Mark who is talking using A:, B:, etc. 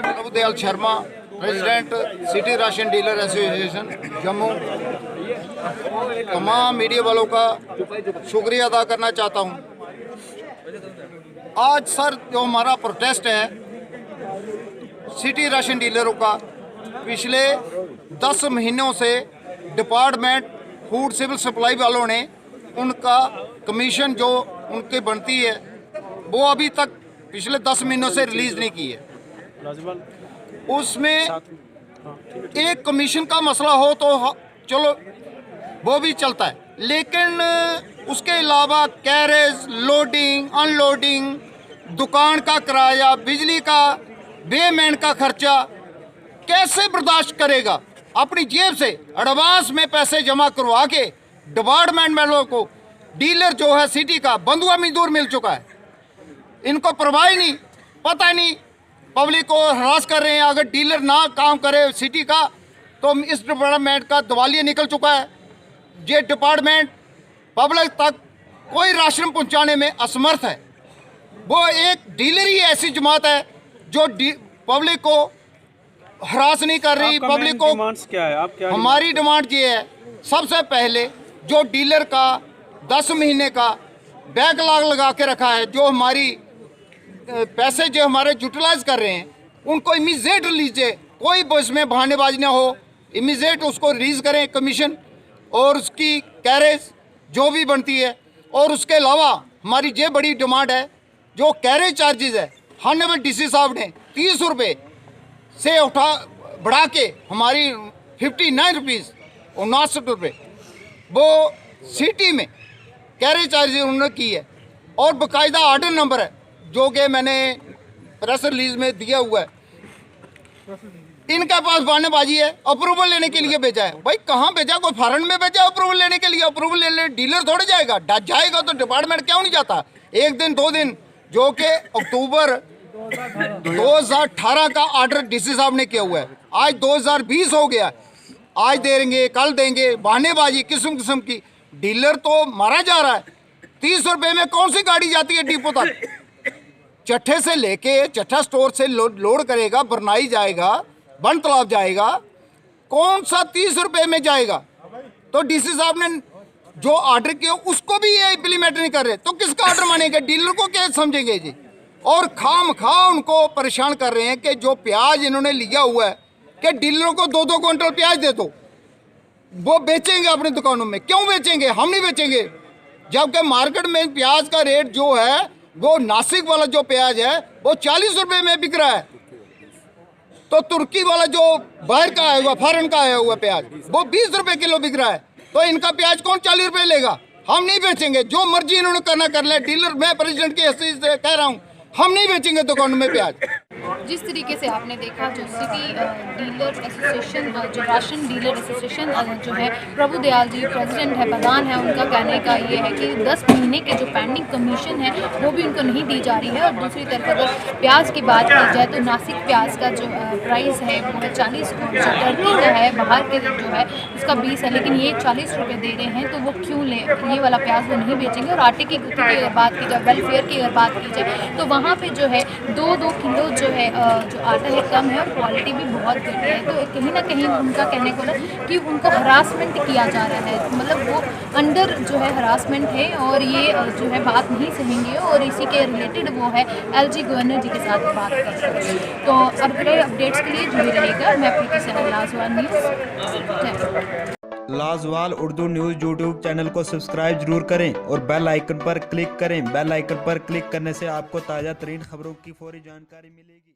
A: Prabhudayal Sharma, president city ration dealer association Jammu. तमाम media वालों का शुक्रिया अदा करना चाहता हूं। आज सर जो हमारा प्रोटेस्ट है सिटी राशन डीलरों का, पिछले 10 महीनों से डिपार्टमेंट फूड सिविल सप्लाई वालों ने उनका कमीशन जो उनकी बनती है वो अभी तक पिछले 10 महीनों से रिलीज़ नहीं की है। उसमें एक कमीशन का मसला हो तो चलो वो भी चलता है, लेकिन उसके अलावा कैरेज, लोडिंग, अनलोडिंग, दुकान का किराया, बिजली का, बेमैन का खर्चा कैसे बर्दाश्त करेगा? अपनी जेब से एडवांस में पैसे जमा करवा के डिपार्टमेंट वालों को डीलर जो है सिटी का बंधुआ मजदूर मिल चुका है। इनको परवाह नहीं, पता नहीं, पब्लिक को हरास कर रहे हैं। अगर डीलर ना काम करे सिटी का तो इस डिपार्टमेंट का दिवालिया निकल चुका है। ये डिपार्टमेंट पब्लिक तक कोई राशन पहुंचाने में असमर्थ है। वो एक डीलर ही ऐसी जमात है जो पब्लिक को हरास नहीं कर रही। पब्लिक को
B: क्या है? आप क्या
A: हमारी डिमांड ये है, सबसे पहले जो डीलर का 10 महीने का बैकलॉग लगा के रखा है, जो हमारी पैसे जो हमारे यूटिलाइज कर रहे हैं उनको इमीडिएट रिलीज है। कोई इसमें बहानेबाजी ना हो, इमीडिएट उसको रिलीज करें कमीशन और उसकी कैरेज जो भी बनती है। और उसके अलावा हमारी ये बड़ी डिमांड है, जो कैरेज चार्जेस है हॉनरेबल डीसी साहब ने 30 रुपये से बढ़ा के हमारी 59 रुपीज़ 59 रुपये वो सिटी में कैरेज चार्जेस उन्होंने की है। और बाकायदा ऑर्डर नंबर है जो कि मैंने प्रेस रिलीज में दिया हुआ है। इनके पास बहानेबाजी है, अप्रूवल लेने के लिए भेजा है। भाई कहाँ भेजा? कोई फॉरेन में भेजा अप्रूवल लेने के लिए? अप्रूवल लेने डीलर थोड़े जाएगा, जाएगा तो डिपार्टमेंट क्यों नहीं जाता? एक दिन 2 दिन, जो कि अक्टूबर 2018 का ऑर्डर डीसी साहब ने किया हुआ है। आज 2020 हो गया, आज देंगे कल देंगे, बहानेबाजी किस्म किस्म की। डीलर तो मारा जा रहा है। 30 रुपये में कौन सी गाड़ी जाती है डिपो तक? चट्ठे से लेके चट्ठा स्टोर से लोड करेगा, बरनाई जाएगा, बन तालाब जाएगा, कौन सा 30 रुपये में जाएगा? तो डीसी साहब ने जो ऑर्डर किया उसको भी ये इम्प्लीमेंट नहीं कर रहे, तो किसका ऑर्डर मानेंगे? डीलर को क्या समझेंगे जी? और खामखा उनको परेशान कर रहे हैं कि जो प्याज इन्होंने लिया हुआ है कि डीलरों को 2-2 क्विंटल प्याज दे दो, वो बेचेंगे अपनी दुकानों में। क्यों बेचेंगे? हम नहीं बेचेंगे, जबकि मार्केट में प्याज का रेट जो है वो नासिक वाला जो प्याज है वो 40 रुपये में बिक रहा है। तो तुर्की वाला जो बाहर का आया हुआ, फॉरेन का आया हुआ प्याज वो 20 रुपये किलो बिक रहा है। तो इनका प्याज कौन 40 रुपये लेगा? हम नहीं बेचेंगे। जो मर्जी इन्होंने करना कर ले। डीलर, मैं प्रेसिडेंट की हैसियत से कह रहा हूँ, हम नहीं बेचेंगे दुकानों में प्याज।
C: जिस तरीके से आपने देखा, जो सिटी डीलर एसोसिएशन, जो राशन डीलर एसोसिएशन जो है, प्रभुदयाल जी प्रेसिडेंट है, प्रधान है, उनका कहने का ये है कि 10 महीने के जो पेंडिंग कमीशन है वो भी उनको नहीं दी जा रही है। और दूसरी तरफ अगर प्याज की बात की जाए तो नासिक प्याज का जो प्राइस है वो है 40, और जो टर्की का है बाहर के जो है उसका 20 है, लेकिन ये 40 रुपये दे रहे हैं। तो वो क्यों ले? ये वाला प्याज वो नहीं बेचेंगे। और आटे की गुत्थी की अगर बात की जाए, वेलफेयर की अगर बात की जाए, तो वहाँ पर जो है 2-2 किलो जो है जो आटा है कम है और क्वालिटी भी बहुत घटिया है। तो कहीं ना कहीं उनका कहने को ना कि उनको हरासमेंट किया जा रहा है, मतलब वो अंडर जो है हरासमेंट है, और ये जो है बात नहीं सहेंगे। और इसी के रिलेटेड वो है एलजी गवर्नर जी के साथ बात कर रहे हैं। तो अगले अपडेट्स के लिए जुड़े रहेगा। मैं Preeti Sahal, Lajawal news.
B: Lajawal Urdu news YouTube channel को सब्सक्राइब जरूर करें और बेल आइकन पर क्लिक करें। बेल आइकन पर क्लिक करने से आपको ताज़ा तरीन खबरों की फौरी जानकारी मिलेगी।